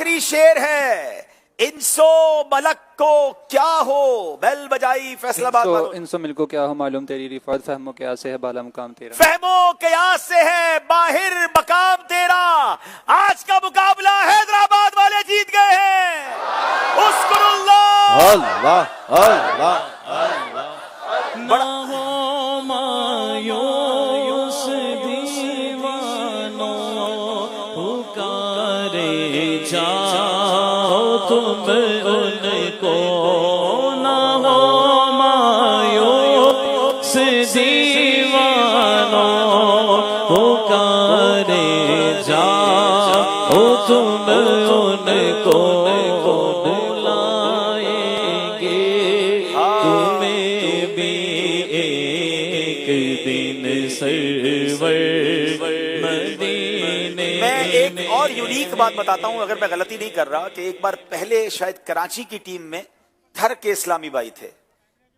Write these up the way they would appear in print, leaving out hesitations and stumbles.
آخری شیر ہے، انسو ملک کو کیا ہو، بیل بجائی فیصل آباد والوں۔ انسو ملک کو کیا ہو معلوم تیری رفعت، فہم و قیاس سے ہے بالا مقام تیرا، فہم و قیاس سے ہے باہر مقام تیرا۔ آج کا مقابلہ حیدرآباد والے جیت گئے ہیں، اذکر اللہ اللہ اللہ بڑا مایوس دیوانوں پکارے جاؤ تم ان کو، نہ ہو مایوس دیوانوں پکارے جاؤ تم ان کو، بلائیں گے تمہیں بھی ایک دن سرور مدینے۔ میں ایک اور یونیک بات بتاتا ہوں، اگر میں غلطی نہیں کر رہا، کہ ایک بار پہلے شاید کراچی کی ٹیم میں تھر کے اسلامی بھائی تھے،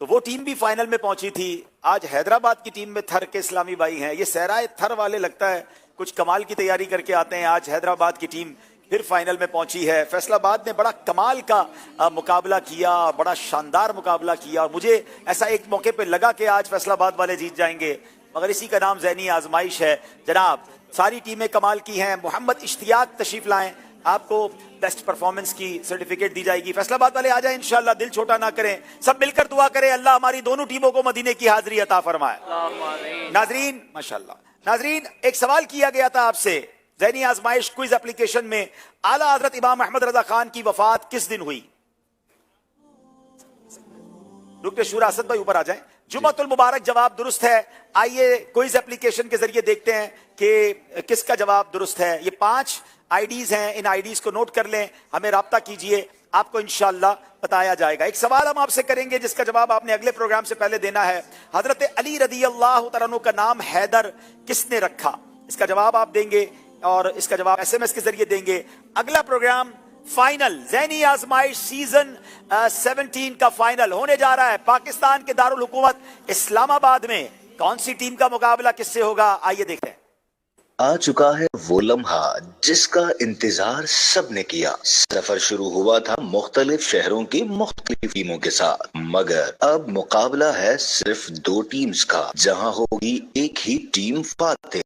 تو وہ ٹیم بھی فائنل میں پہنچی تھی۔ آج حیدرآباد کی ٹیم میں تھر کے اسلامی بھائی ہیں۔ یہ صحرائے تھر والے لگتا ہے کچھ کمال کی تیاری کر کے آتے ہیں۔ آج حیدرآباد کی ٹیم پھر فائنل میں پہنچی ہے۔ فیصل آباد نے بڑا کمال کا مقابلہ کیا، بڑا شاندار مقابلہ کیا، اور مجھے ایسا ایک موقع پہ لگا کہ آج فیصل آباد والے جیت جائیں گے، مگر اسی کا نام ذہنی آزمائش ہے۔ جناب ساری ٹیمیں کمال کی ہیں۔ محمد اشتیاق تشریف لائیں، آپ کو بیسٹ پرفارمنس کی سرٹیفکیٹ دی جائے گی۔ فیصل آباد والے آ جائیں، انشاءاللہ دل چھوٹا نہ کریں، سب مل کر دعا کریں اللہ ہماری دونوں ٹیموں کو مدینے کی حاضری عطا فرمائے۔ ناظرین ماشاءاللہ، ناظرین ایک سوال کیا گیا تھا آپ سے ذہنی آزمائش کوئز اپلیکیشن میں، اعلیٰ حضرت امام احمد رضا خان کی وفات کس دن ہوئی؟ رکن شورا اسد بھائی اوپر آ جائیں۔ جمعۃ المبارک جواب درست ہے۔ آئیے کوئز اپلیکیشن کے ذریعے دیکھتے ہیں کہ کس کا جواب درست ہے۔ یہ 5 آئی ڈیز ہیں، ان آئی ڈیز کو نوٹ کر لیں، ہمیں رابطہ کیجئے، آپ کو انشاءاللہ بتایا جائے گا۔ ایک سوال ہم آپ سے کریں گے جس کا جواب آپ نے اگلے پروگرام سے پہلے دینا ہے۔ حضرت علی رضی اللہ تعالیٰ عنہ کا نام حیدر کس نے رکھا؟ اس کا جواب آپ دیں گے اور اس کا جواب ایس ایم ایس کے ذریعے دیں گے۔ اگلا پروگرام فائنل ذہنی آزمائش سیزن 17 کا فائنل ہونے جا رہا ہے پاکستان کے دارالحکومت اسلام آباد میں۔ کون سی ٹیم کا مقابلہ کس سے ہوگا، آئیے دیکھتے ہیں۔ آ چکا ہے وہ لمحہ جس کا انتظار سب نے کیا۔ سفر شروع ہوا تھا مختلف شہروں کی مختلف ٹیموں کے ساتھ، مگر اب مقابلہ ہے صرف 2 ٹیمز کا، جہاں ہوگی ایک ہی ٹیم فاتح۔